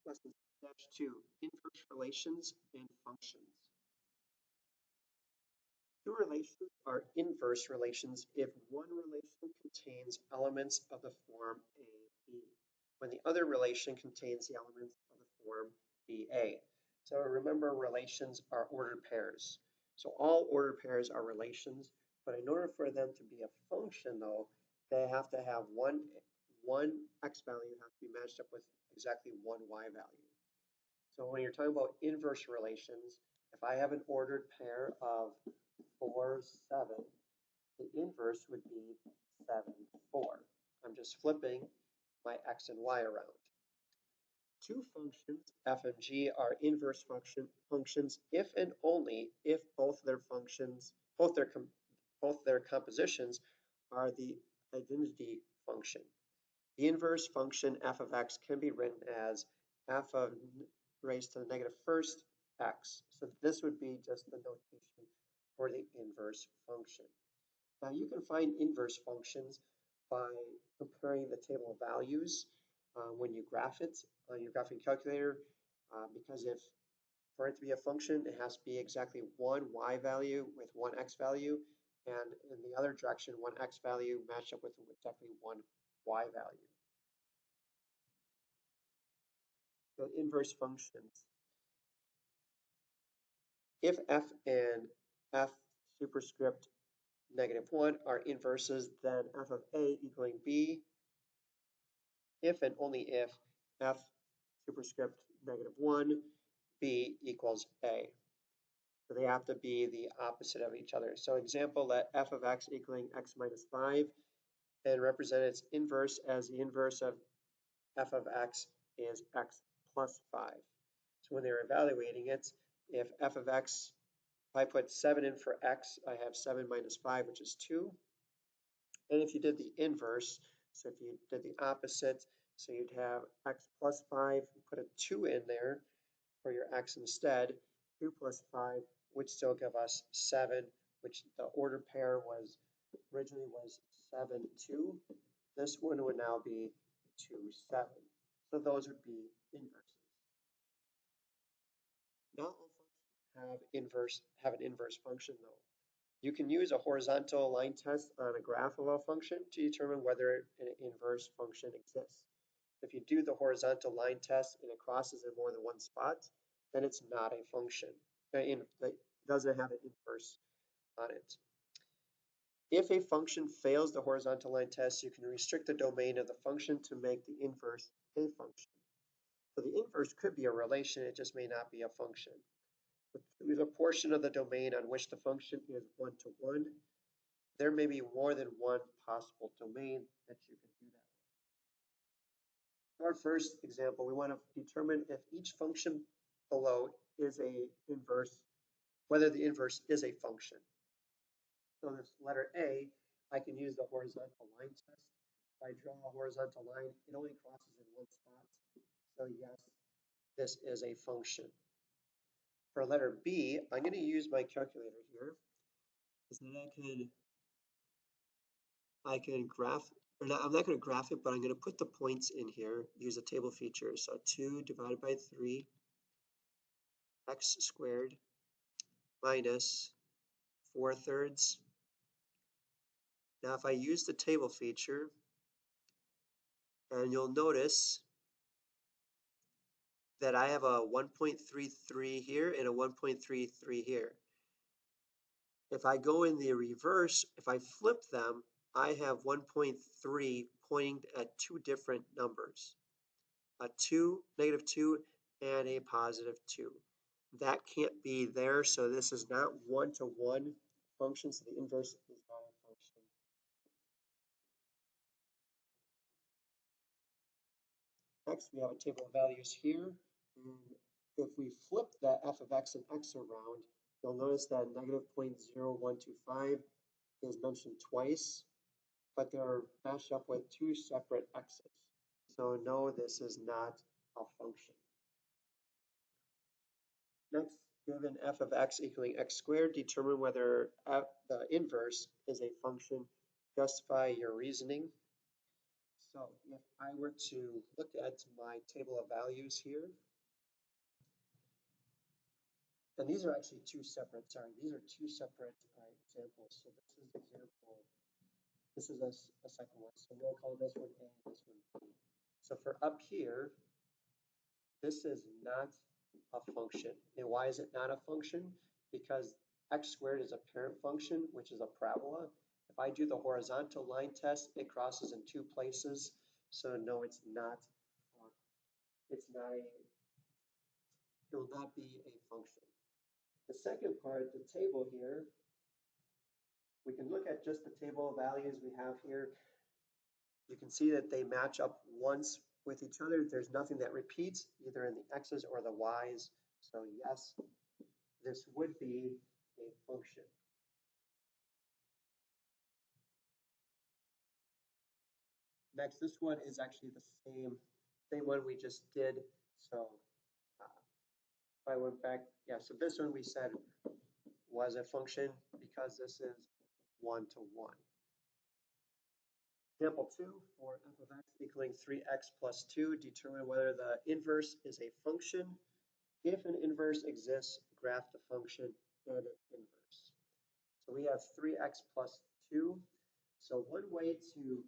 Lesson 2, Inverse Relations and Functions. Two relations are inverse relations if one relation contains elements of the form AB, when the other relation contains the elements of the form BA. So remember, relations are ordered pairs. So all ordered pairs are relations, but in order for them to be a function, though, they have to have one x value has to be matched up with exactly one y value. So when you're talking about inverse relations, if I have an ordered pair of 4, 7, the inverse would be 7, 4. I'm just flipping my x and y around. Two functions, f and g, are inverse functions if and only if both their compositions are the identity function. The inverse function f of x can be written as f of raised to the negative first x. So this would be just the notation for the inverse function. Now you can find inverse functions by comparing the table of values when you graph it on your graphing calculator, because if for it to be a function, it has to be exactly one y value with one x value, and in the other direction, one x value matched up with exactly one y value. So inverse functions. If f and f superscript -1 are inverses, then f of a equaling b, if and only if f superscript -1, b equals a. So they have to be the opposite of each other. So example, let f of x equaling x minus 5 and represent its inverse as the inverse of f of x is x plus 5. So when they're evaluating it, if f of x, if I put 7 in for x, I have 7 minus 5, which is 2. And if you did the inverse, so if you did the opposite, so you'd have x plus 5, put a 2 in there for your x instead, 2 plus 5 would still give us 7, which the ordered pair was originally was 7, 2. This one would now be 2, 7. So those would be inverses. Not all functions have an inverse function though. You can use a horizontal line test on a graph of a function to determine whether an inverse function exists. If you do the horizontal line test and it crosses in more than one spot, then it's not a function. It doesn't have an inverse on it. If a function fails the horizontal line test, you can restrict the domain of the function to make the inverse a function. So the inverse could be a relation, it just may not be a function. Choose a portion of the domain on which the function is one-to-one. There may be more than one possible domain that you can do that. Our first example, we want to determine if each function below is a inverse, whether the inverse is a function. So this letter A, I can use the horizontal line test. If I draw a horizontal line, it only crosses in one spot. So yes, this is a function. For letter B, I'm going to use my calculator here. So that I can graph, or not, I'm not going to graph it, but I'm going to put the points in here, use a table feature. So 2 divided by 3 x squared minus 4/3. Now if I use the table feature, and you'll notice that I have a 1.33 here and a 1.33 here. If I go in the reverse, if I flip them, I have 1.3 pointing at two different numbers, a 2, -2, and a +2. That can't be there, so this is not one-to-one function, so the inverse is not a function. Next, we have a table of values here. And if we flip that f of x and x around, you'll notice that -0.0125 is mentioned twice, but they're matched up with two separate x's. So no, this is not a function. Next, given f of x equaling x squared, determine whether the inverse is a function. Justify your reasoning. So if I were to look at my table of values here, and these are actually two separate examples. So this is example, this is a second one. So we'll call this one A and this one B. So for up here, this is not a function. And why is it not a function? Because x squared is a parent function, which is a parabola. If I do the horizontal line test, it crosses in two places. So no, it will not be a function. The second part, the table here, we can look at just the table of values we have here. You can see that they match up once with each other. There's nothing that repeats either in the x's or the y's. So yes, this would be a function. Next, this one is actually the same one we just did. So if I went back, yeah, so this one we said was a function because this is 1-to-1. Example 2, for f of x equaling 3x plus 2, determine whether the inverse is a function. If an inverse exists, graph the function and its inverse. So we have 3x plus 2. So one way to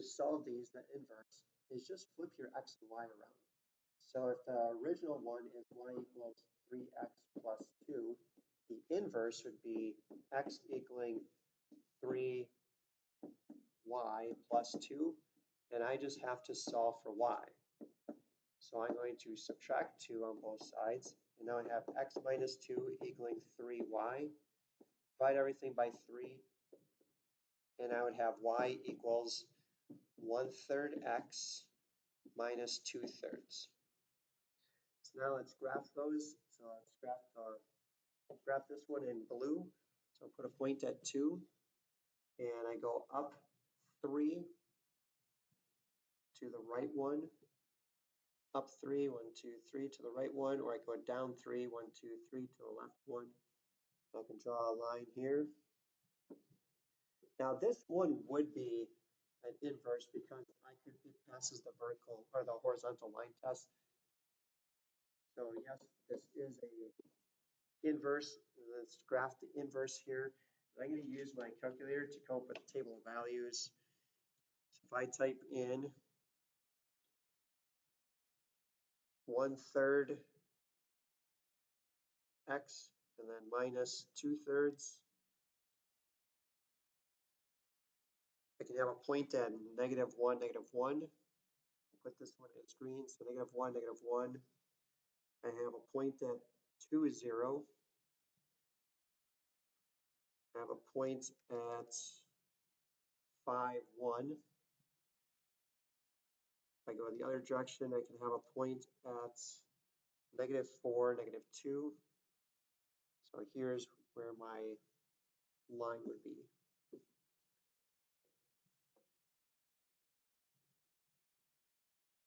solve these, the inverse, is just flip your x and y around. So if the original one is y equals 3x plus 2, the inverse would be x equaling 3y plus 2, and I just have to solve for y. So I'm going to subtract 2 on both sides, and now I have x minus 2 equaling 3y. Divide everything by 3, and I would have y equals 1/3 x minus 2/3. So now let's graph those. So let's graph this one in blue. So I'll put a point at 2, and I go up 3 to the right 1, up 3, 1, 2, 3 to the right 1, or I go down 3, 1, 2, 3 to the left 1. I can draw a line here. Now this one would be an inverse because it passes the vertical or the horizontal line test. So yes, this is a inverse. Let's graph the inverse here. I'm going to use my calculator to come up with a table of values. So if I type in 1/3 x and then minus 2/3, I can have a point at -1, -1. Put this one as green, so -1, -1. I have a point at 2 is 0. I have a point at 5, 1. If I go the other direction, I can have a point at -4, -2. So here's where my line would be.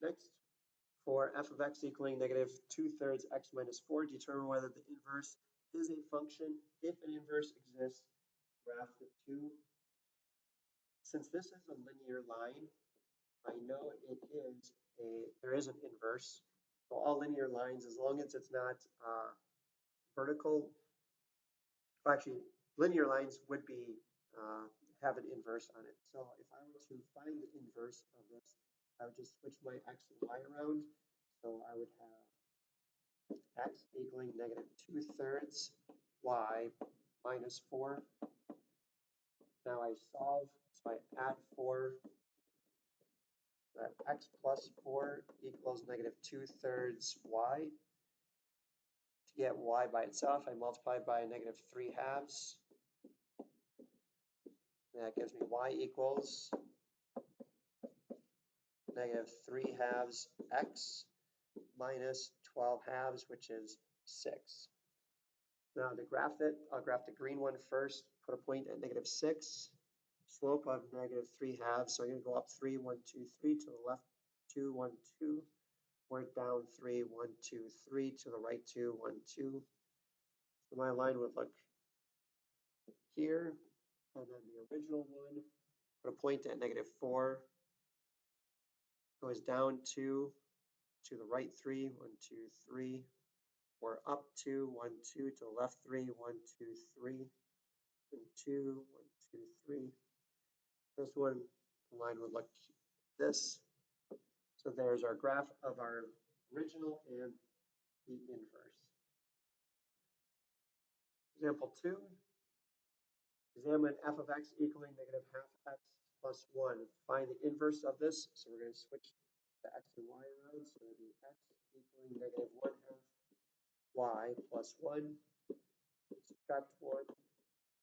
Next, for f of x equaling -2/3 x minus 4, determine whether the inverse is a function. If an inverse exists, graph the two. Since this is a linear line, I know there is an inverse. So all linear lines, as long as it's not vertical, actually linear lines would be have an inverse on it. So if I were to find the inverse of this, I would just switch my x and y around. So I would have x equaling -2/3 y minus 4. Now I solve, so I add 4. That x plus 4 equals -2/3 y. To get y by itself, I multiply by -3/2. That gives me y equals -3/2 x minus 12/2, which is 6. Now to graph it, I'll graph the green one first, put a point at -6, slope of -3/2. So I'm going to go up 3, 1, 2, 3 to the left, 2, 1, 2. We're down 3, 1, 2, 3 to the right, 2, 1, 2. So my line would look here, and then the original one put a point at -4, goes down 2, to the right 3, 1, 2, 3, or up 2, 1, 2, to the left 3, 1, 2, 3, 1, 2, 1, 2, 3. This one, the line would look like this. So there's our graph of our original and the inverse. Example 2, examine f of x equaling -half x plus 1. Find the inverse of this. So we're going to switch the x and y around. So it would be x equaling -1/2 y plus 1. Subtract 1.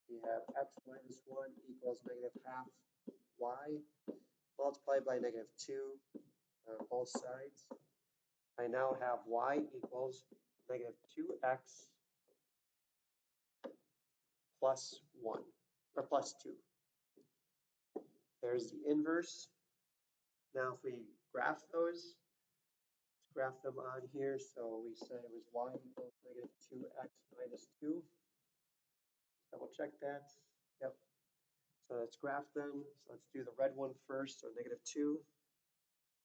We have x minus 1 equals -half y multiplied by -2 on both sides. I now have y equals -2x plus 1, or plus 2. There's the inverse. Now if we graph those, let's graph them on here. So we said it was y equals -2x minus 2. Double check that. Yep. So let's graph them. So let's do the red one first. So -2,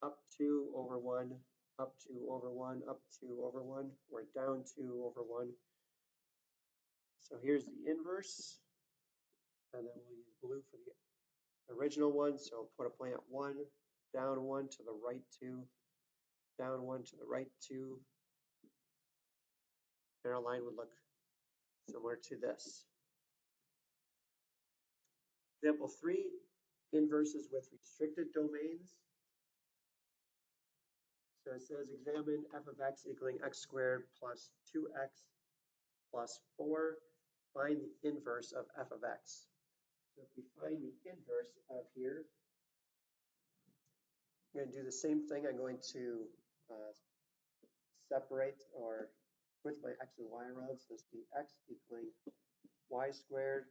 up 2 over 1, up 2 over 1, up 2 over 1, or down 2 over 1. So here's the inverse. And then we'll use blue for the original one. So put a point at 1, down 1 to the right 2, down 1 to the right 2. And our line would look similar to this. Example 3, inverses with restricted domains. So it says examine f of x equaling x squared plus 2x plus 4. Find the inverse of f of x. So if we find the inverse of here, I'm going to do the same thing. I'm going to separate or switch my x and y around. So this will be x equaling y squared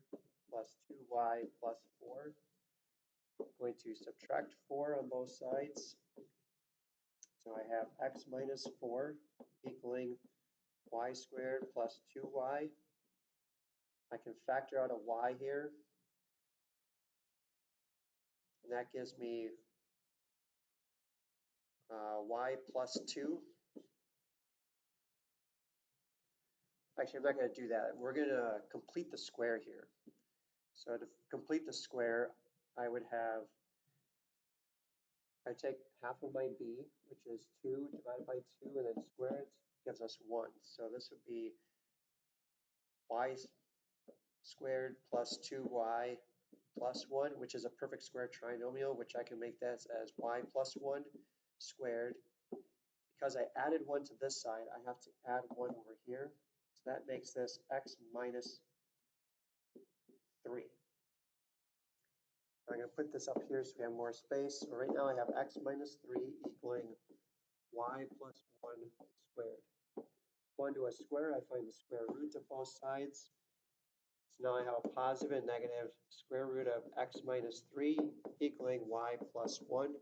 plus 2y plus 4. I'm going to subtract 4 on both sides. So I have x minus 4 equaling y squared plus 2y. I can factor out a y here. And that gives me y plus 2. Actually, I'm not going to do that. We're going to complete the square here. So to complete the square, I take half of my b, which is 2 divided by 2, and then square it, gives us 1. So this would be y squared plus 2y plus 1, which is a perfect square trinomial, which I can make that as y plus 1 squared. Because I added 1 to this side, I have to add 1 over here. So that makes this x minus 3. I'm going to put this up here so we have more space. So right now I have x minus 3 equaling y plus 1 squared. 1 to a square, I find the square root of both sides. So now I have a positive and negative square root of x minus 3 equaling y plus 1.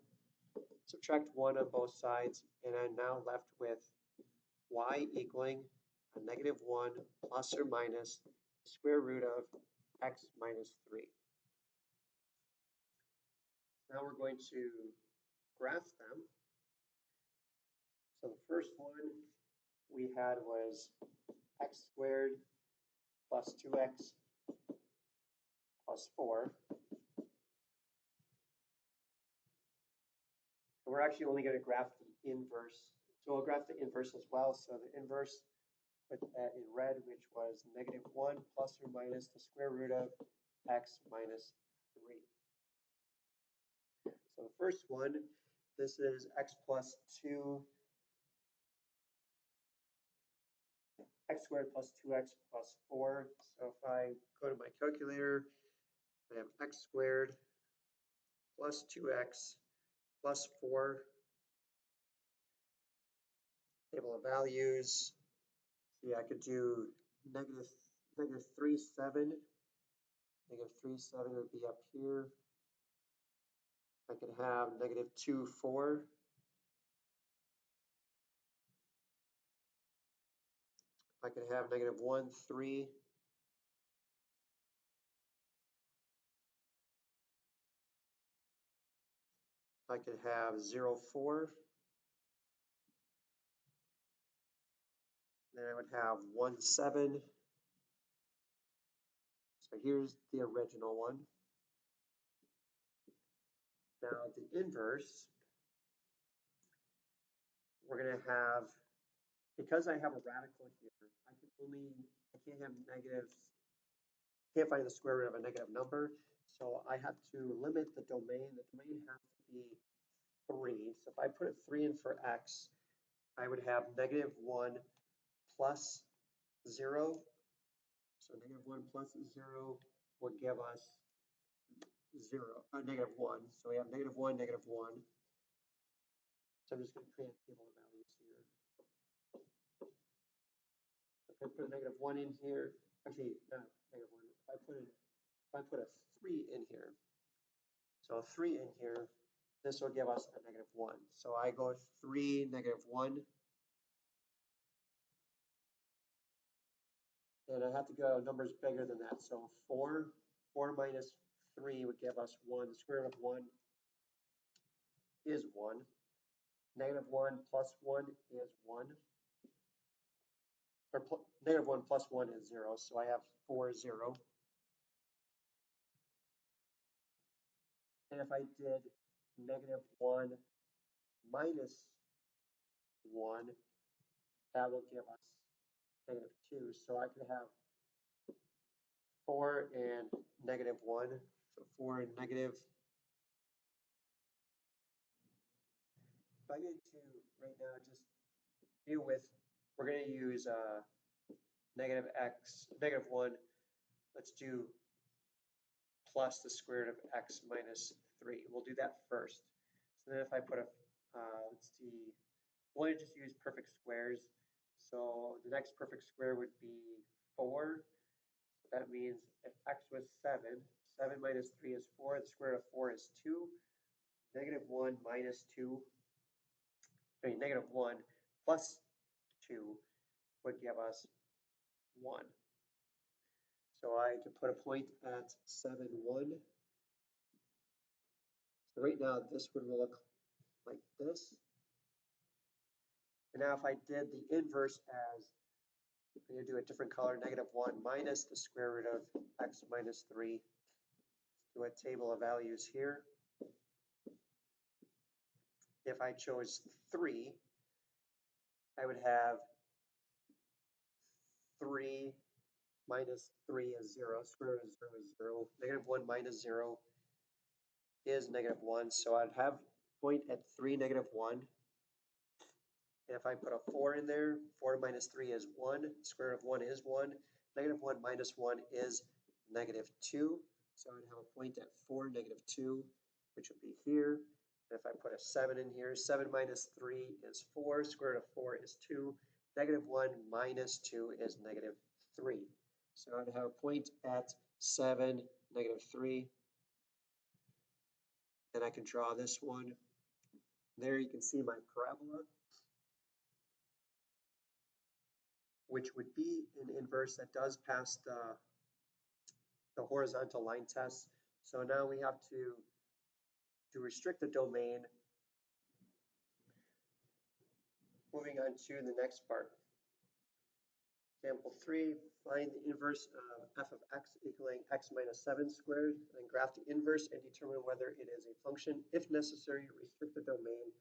Subtract 1 on both sides, and I'm now left with y equaling a -1 plus or minus the square root of x minus 3. Now we're going to graph them. So the first one we had was x squared plus 2x plus 4. And we're actually only going to graph the inverse. So we'll graph the inverse as well. So the inverse, put that in red, which was -1 plus or minus the square root of x minus 3. So the first one, this is x plus 2, x squared plus 2x plus 4. So if I go to my calculator, I have x squared plus 2x plus 4. Table of values. See, I could do negative 3, 7. Negative 3, 7 would be up here. I could have -2, 4. I could have -1, 3. I could have 0, 4. Then I would have 1, 7. So here's the original one. Now the inverse, we're going to have, because I have a radical here, I can't have negatives, can't find the square root of a negative number. So I have to limit the domain. The domain has to be 3. So if I put a 3 in for x, I would have -1 plus 0. So -1 plus 0 would give us -1. So we have -1, -1. So I'm just going to create a table of values here. If I put a -1 in here, actually, -1. If I put a 3 in here, so a 3 in here, this will give us a -1. So I go 3, -1. And I have to go numbers bigger than that. So 4 minus 3 would give us 1. The square root of 1 is 1. -1 plus 1 is 1. Or -1 plus 1 is 0. So I have 4, 0. And if I did -1 minus 1, that will give us -2. So I could have 4 and -1. So 4 and negative. If I need to right now just deal with, we're going to use -1. Let's do plus the square root of x minus 3. We'll do that first. So then if I put a, let's see, we'll just use perfect squares. So the next perfect square would be 4. That means if x was 7, 7 minus 3 is 4. The square root of 4 is 2. -1 minus 2, -1 plus 2 would give us 1. So I could put a point at 7, 1. So right now this would look like this. And now if I did the inverse as, I'm going to do a different color, -1 minus the square root of x minus 3. Do a table of values here. If I chose 3, I would have 3 minus 3 is 0. Square root of 0 is 0. -1 minus 0 is -1. So I'd have point at 3, -1. And if I put a 4 in there, 4 minus 3 is 1. Square root of 1 is 1. -1 minus 1 is -2. So I'd have a point at 4, -2, which would be here. And if I put a 7 in here, 7 minus 3 is 4. Square root of 4 is 2. -1 minus 2 is -3. So I'd have a point at 7, -3. And I can draw this one. There you can see my parabola, which would be an inverse that does pass the horizontal line test. So now we have to restrict the domain. Moving on to the next part. Example 3, find the inverse of f of x equaling x minus 7 squared, and graph the inverse and determine whether it is a function. If necessary, restrict the domain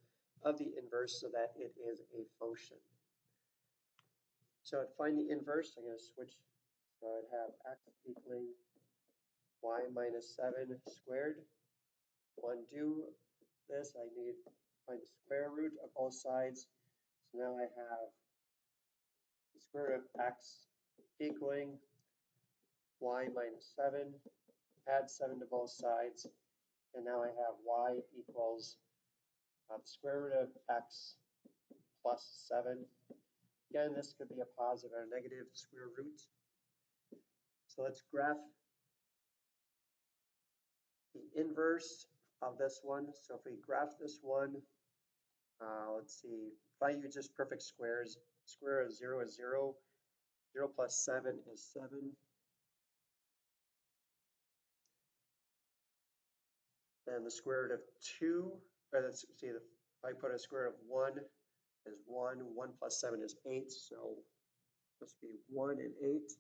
of the inverse so that it is a function. So to find the inverse, I'm going to switch. So I'd have x equaling y minus 7 squared. To undo this, I need to find the square root of both sides. So now I have the square root of x equaling y minus 7. Add 7 to both sides. And now I have y equals the square root of x plus 7. Again, this could be a positive or a negative square root. So let's graph the inverse of this one. So if we graph this one, let's see, if I use just perfect squares, square root of 0 is 0. 0 plus 7 is 7. And the square root of 2 or let's see, if I put a square root of 1 is 1, 1 plus 7 is 8, so this would be 1 and 8.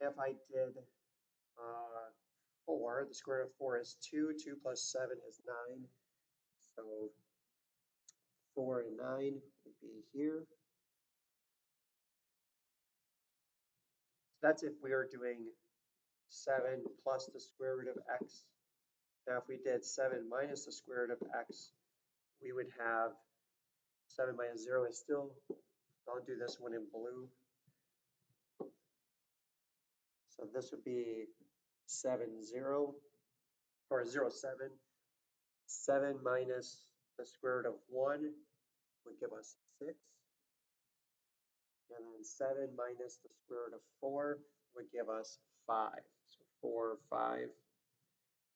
If I did 4, the square root of 4 is 2, 2 plus 7 is 9, so 4 and 9 would be here. So that's if we were doing 7 plus the square root of x. Now if we did 7 minus the square root of x, we would have 7 minus 0 is still, I'll do this one in blue. So this would be 7, 0, or 0, 7. 7 minus the square root of 1 would give us 6. And then 7 minus the square root of 4 would give us 5. So 4, 5.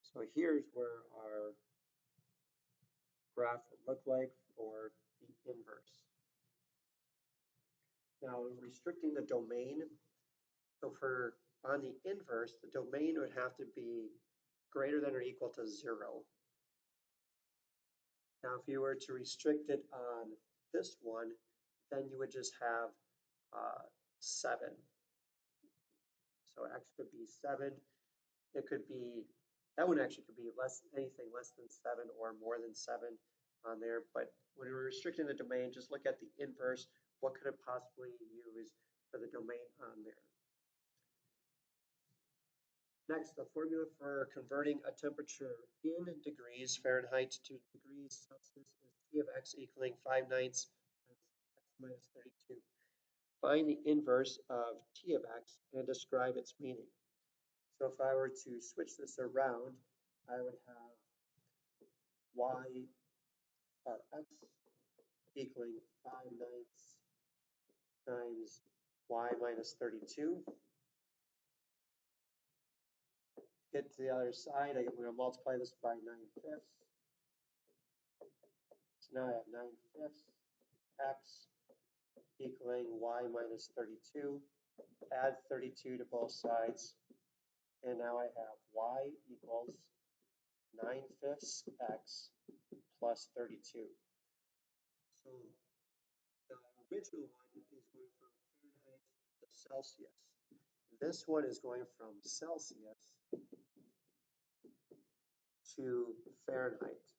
So here's where our graph would look like for the inverse. Now restricting the domain. So for on the inverse, the domain would have to be greater than or equal to 0. Now if you were to restrict it on this one, then you would just have 7. So x could be 7. It could be, that one actually could be anything less than 7 or more than 7 on there. But when we're restricting the domain, just look at the inverse. What could it possibly use for the domain on there? Next, the formula for converting a temperature in degrees Fahrenheit to degrees Celsius is T of x equaling 5/9 times x minus 32. Find the inverse of T of x and describe its meaning. So if I were to switch this around, I would have y or x equaling 5/9 times y minus 32. Get to the other side, I'm going to multiply this by 9/5. So now I have 9/5 x equaling y minus 32. Add 32 to both sides. And now I have y equals 9/5 x plus 32. So the original one is going from Fahrenheit to Celsius. This one is going from Celsius to Fahrenheit.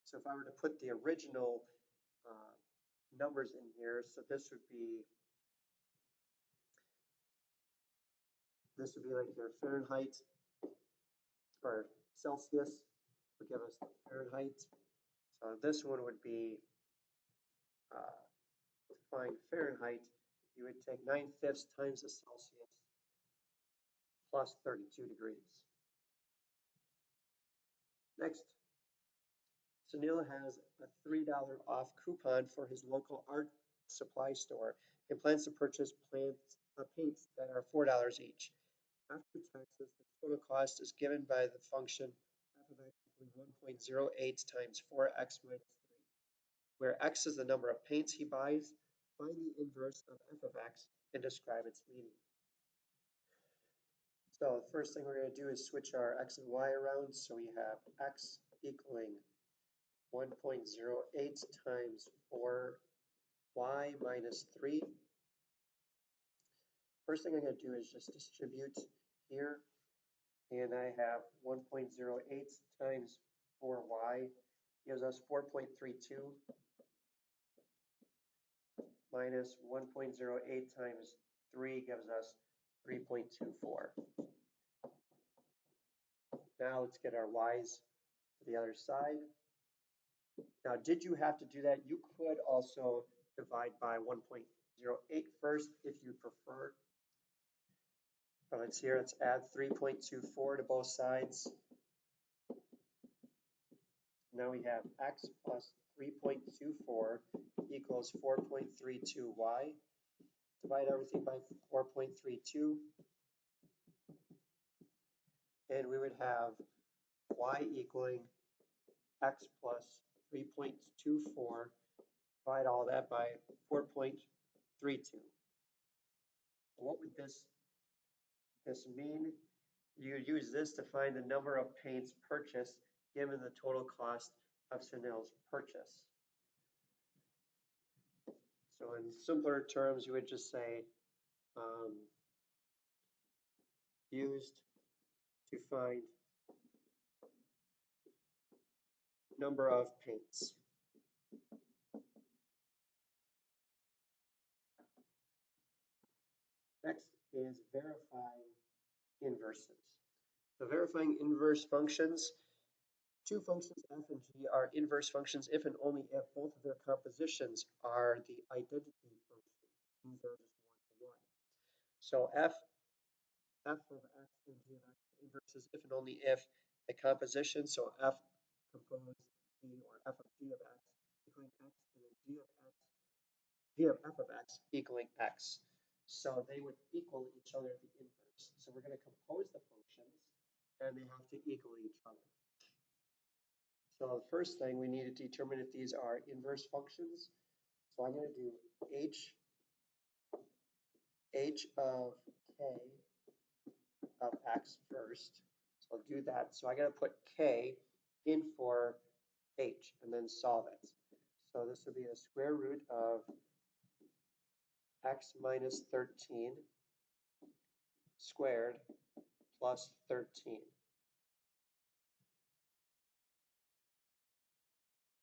So if I were to put the original numbers in here, so this would be like your Fahrenheit, or Celsius would give us Fahrenheit. So this one would be, to find Fahrenheit, you would take 9/5 times the Celsius plus 32 degrees. Next, Sunil has a $3 off coupon for his local art supply store and plans to purchase paints that are $4 each. After taxes, the total cost is given by the function f of x equaling 1.08 times 4x minus 3, where x is the number of paints he buys. Find the inverse of f of x and describe its meaning. So the first thing we're going to do is switch our x and y around. So we have x equaling 1.08 times 4y minus 3. First thing I'm going to do is just distribute here. And I have 1.08 times 4y gives us 4.32 minus 1.08 times 3 gives us 3.24. Now let's get our y's to the other side. Now, did you have to do that? You could also divide by 1.08 first if you prefer. But let's here, let's add 3.24 to both sides. Now we have x plus 3.24 equals 4.32y. Divide everything by 4.32. And we would have y equaling x plus 3.24. Divide all that by 4.32. What would this This mean you use this to find the number of paints purchased given the total cost of Sunil's purchase. So in simpler terms, you would just say used to find number of paints. Next is verifying inverses. So verifying inverse functions, two functions f and g are inverse functions if and only if both of their compositions are the identity function. These are just one-to-one. So f of x and g of x are inverses if and only if the composition, so f composed g or f of g of x equaling x, and then g of f of x equaling x. So they would equal each other the inverse. So we're going to compose the functions, and they have to equal each other. So the first thing we need to determine if these are inverse functions. So I'm going to do h of k of x first. So I'll do that. So I got to put k in for h and then solve it. So this would be the square root of x minus 13 squared plus 13.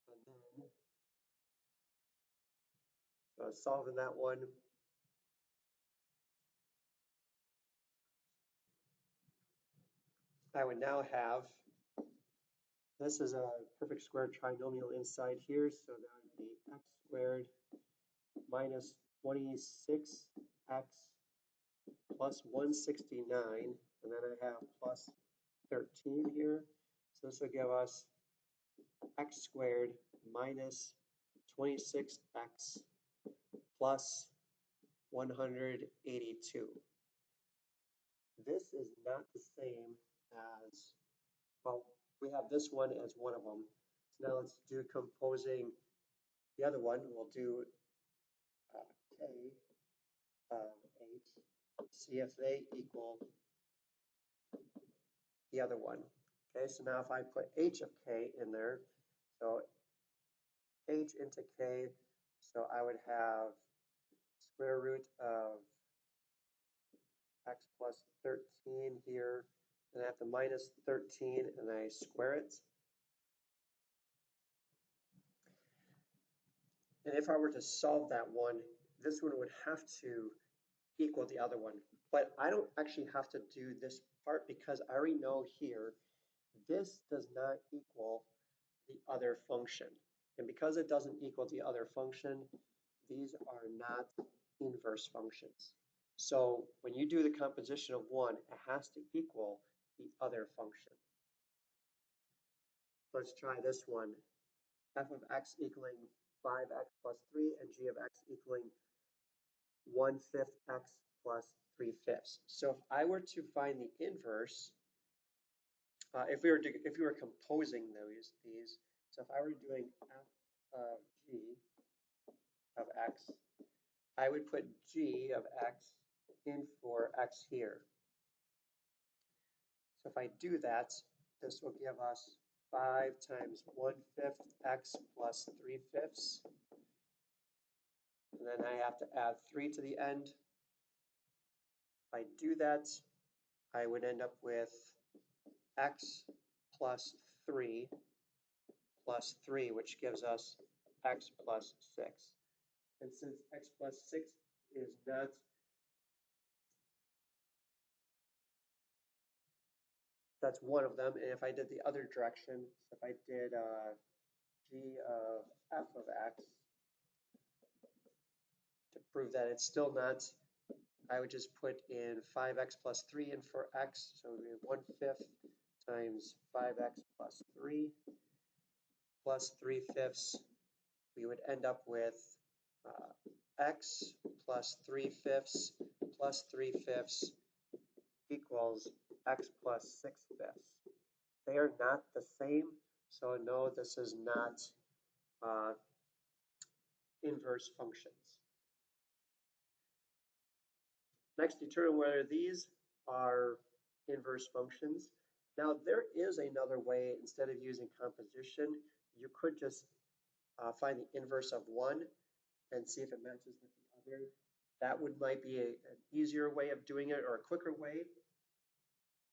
And then, so solving that one, I would now have, this is a perfect square trinomial inside here, so that would be x squared minus 26x plus 169, and then I have plus 13 here. So this will give us x squared minus 26x plus 182. This is not the same as, well, we have this one as one of them. So now let's do composing the other one. We'll do k of h, see if they equal the other one. Okay, so now if I put h of k in there, so h into k, so I would have square root of x plus 13 here, and I have to minus 13, and I square it. And if I were to solve that one, this one would have to equal the other one. But I don't actually have to do this part because I already know here this does not equal the other function. And because it doesn't equal the other function, these are not inverse functions. So when you do the composition of one, it has to equal the other function. Let's try this one. F of x equaling 5x plus 3 and g of x equaling 1/5 x plus 3/5. So if I were to find the inverse, if we were composing these, so if I were doing f of g of x, I would put g of x in for x here. So if I do that, this will give us 5 times 1/5 x plus 3/5. And then I have to add 3 to the end. If I do that, I would end up with x plus 3 plus 3, which gives us x plus 6. And since x plus 6 is not that's one of them, and if I did the other direction, if I did g of f of x, to prove that it's still not, I would just put in 5x plus 3 in for x, so we have 1/5 times 5x plus 3 plus 3/5. We would end up with x plus 3/5 plus 3/5 equals x plus 6/5. They are not the same, so no, this is not inverse functions. Next, determine whether these are inverse functions. Now, there is another way, instead of using composition, you could just find the inverse of one and see if it matches with the other. That might be an easier way of doing it or a quicker way,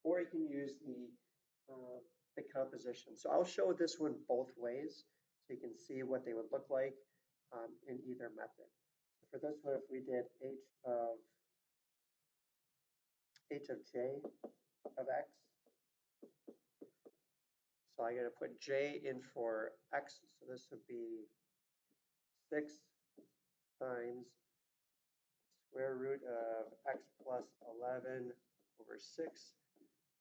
or you can use the composition. So I'll show this one both ways so you can see what they would look like in either method. So for this one, if we did h of j of x, so I got to put j in for x, so this would be 6 times square root of x plus 11 over 6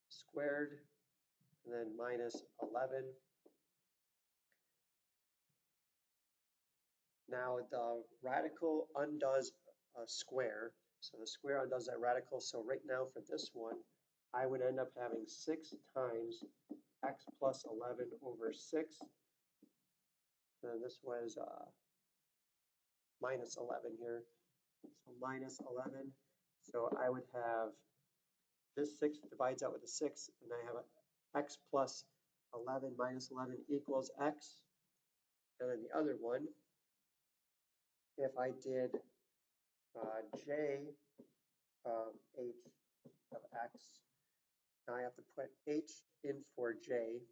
squared, and then minus 11. Now the radical undoes a square, so the square undoes that radical. So right now for this one, I would end up having 6 times x plus 11 over 6. And this was minus 11 here. So minus 11. So I would have this 6 divides out with a 6, and I have x plus 11 minus 11 equals x. And then the other one, if I did j of h of x, now I have to put h in for j.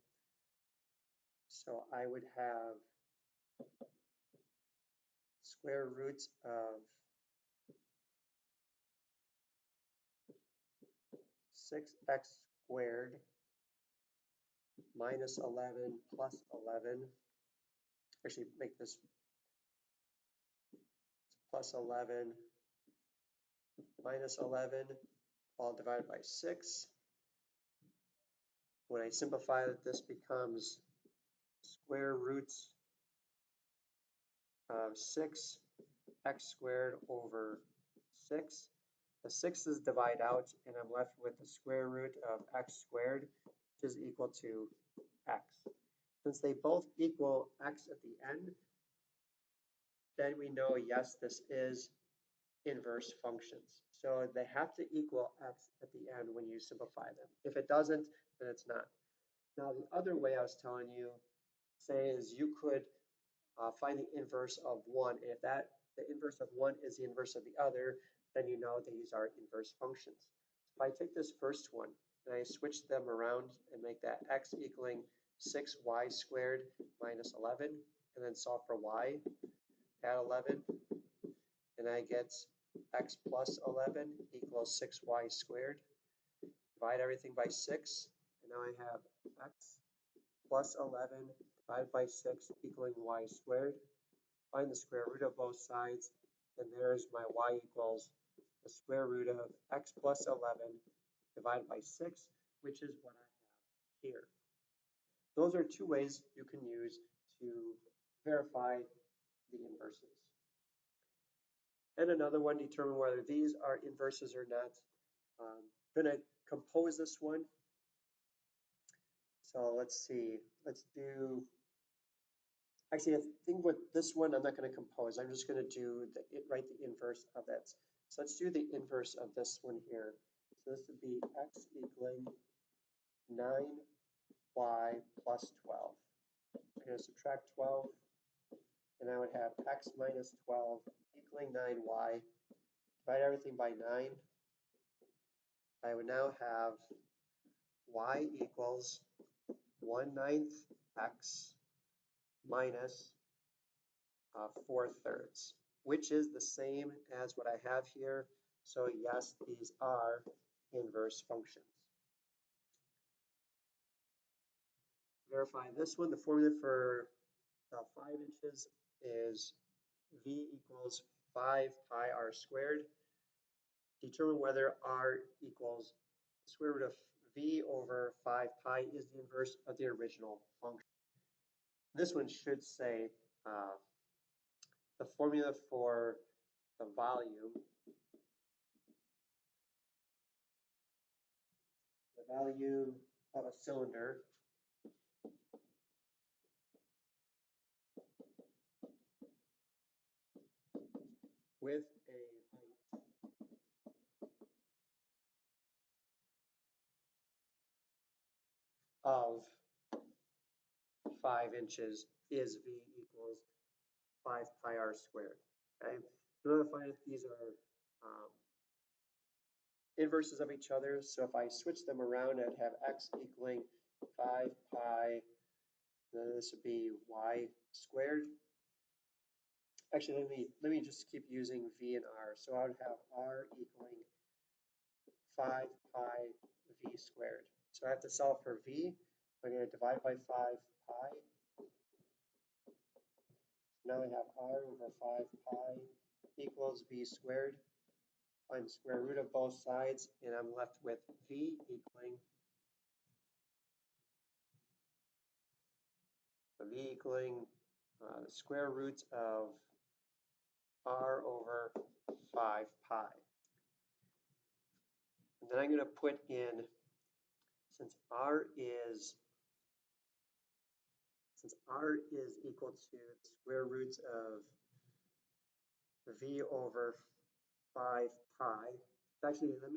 So I would have square roots of 6x squared minus 11 plus 11. Actually, make this plus 11 minus 11, all divided by 6. When I simplify it, this becomes square roots of 6x squared over 6. The 6's divide out, and I'm left with the square root of x squared, which is equal to x. Since they both equal x at the end, then we know, yes, this is inverse functions. So they have to equal x at the end when you simplify them. If it doesn't, then it's not. Now, the other way I was telling you, say, is you could find the inverse of one. And if the inverse of one is the inverse of the other, then you know these are inverse functions. If I take this first one and I switch them around and make that x equaling 6y squared minus 11, and then solve for y, add 11, and I get x plus 11 equals 6y squared. Divide everything by 6, and now I have x plus 11 divided by 6 equaling y squared. Find the square root of both sides, and there's my y equals the square root of x plus 11 divided by 6, which is what I have here. Those are two ways you can use to verify the inverses. And another one, determine whether these are inverses or not. I'm going to compose this one. So let's see. Let's do, actually, I think with this one, I'm not going to compose. I'm just going to write the inverse of that. So let's do the inverse of this one here. So this would be x equaling 9y plus 12. I'm going to subtract 12, and I would have x minus 12 equaling 9y. Divide everything by 9. I would now have y equals 1/9 x minus 4/3, which is the same as what I have here. So yes, these are inverse functions. Verify this one. The formula for 5 inches is v equals 5 pi r squared. Determine whether r equals the square root of v over 5 pi is the inverse of the original function. This one should say the formula for the volume, of a cylinder with a height of 5 inches is V equals 5 pi r squared. Okay, so we're going to find if these are inverses of each other. So if I switch them around, I'd have x equaling 5 pi, then this would be y squared. Actually, let me just keep using v and r. So I would have r equaling 5 pi v squared. So I have to solve for v. I'm going to divide by 5 pi. Now I have r over 5 pi equals v squared. Find the square root of both sides, and I'm left with v equaling the square root of r over 5 pi. And then I'm going to put in, since r is equal to the square root of v over 5 pi. Actually, let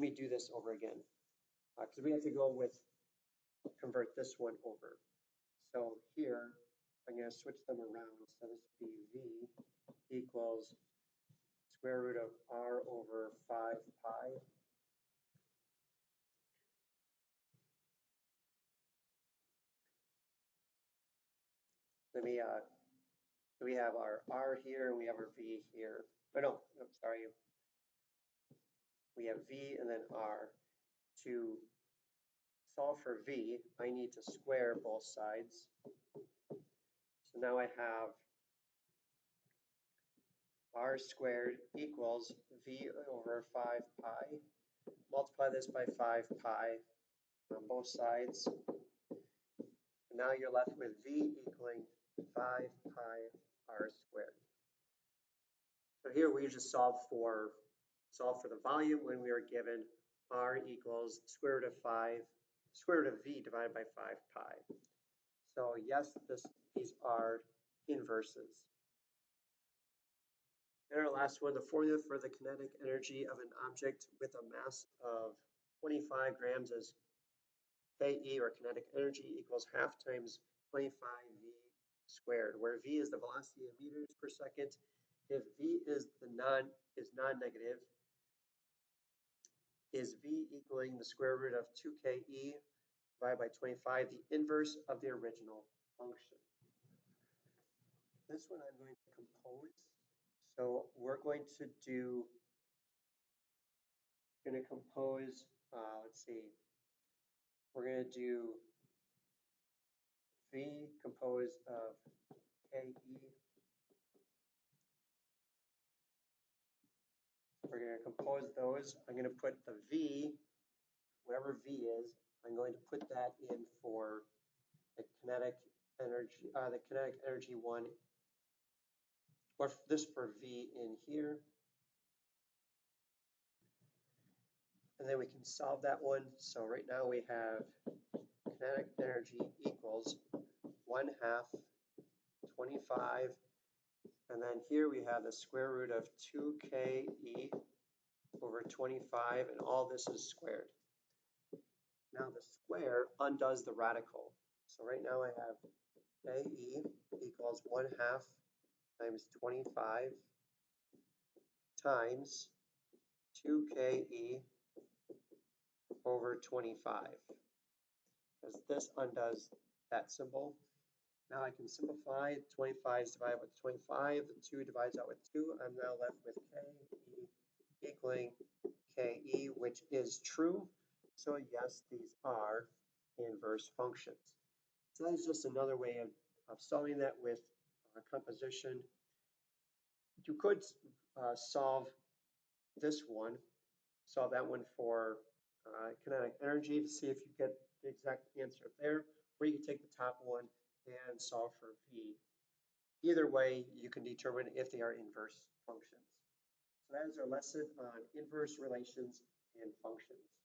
me do this over again, because we have to go with convert this one over. So here, I'm going to switch them around. So this would be v equals square root of r over 5 pi. Let me, we have our r here, and we have our v here. Oh, no, I'm sorry. We have v and then r. To solve for v, I need to square both sides. So now I have r squared equals v over 5 pi. Multiply this by 5 pi on both sides. And now you're left with v equaling 5 pi r squared. So here we just solve for the volume when we are given r equals square root of v divided by 5 pi. So yes, these are inverses. And our last one, the formula for the kinetic energy of an object with a mass of 25 grams is Ke, or kinetic energy, equals half times 25v squared, where v is the velocity in meters per second. If v is non-negative, is v equaling the square root of 2ke divided by 25, the inverse of the original function. This one I'm going to compose. So we're going to compose, let's see, we're going to do v composed of Ke. We're going to compose those. I'm going to put the v, whatever v is, I'm going to put that in for the kinetic energy one, or this for v in here. And then we can solve that one. So right now we have kinetic energy equals 1/2 25, and then here we have the square root of 2ke over 25, and all this is squared. Now the square undoes the radical. So right now I have Ke equals 1/2 times 25 times 2Ke over 25, because this undoes that symbol. Now I can simplify. 25 is divided with 25. The 2 divides out with 2. I'm now left with Ke equaling Ke, which is true. So yes, these are inverse functions. So that is just another way of solving that with composition. You could solve that one for kinetic energy to see if you get the exact answer there, or you can take the top one and solve for v. Either way, you can determine if they are inverse functions. So that is our lesson on inverse relations and functions.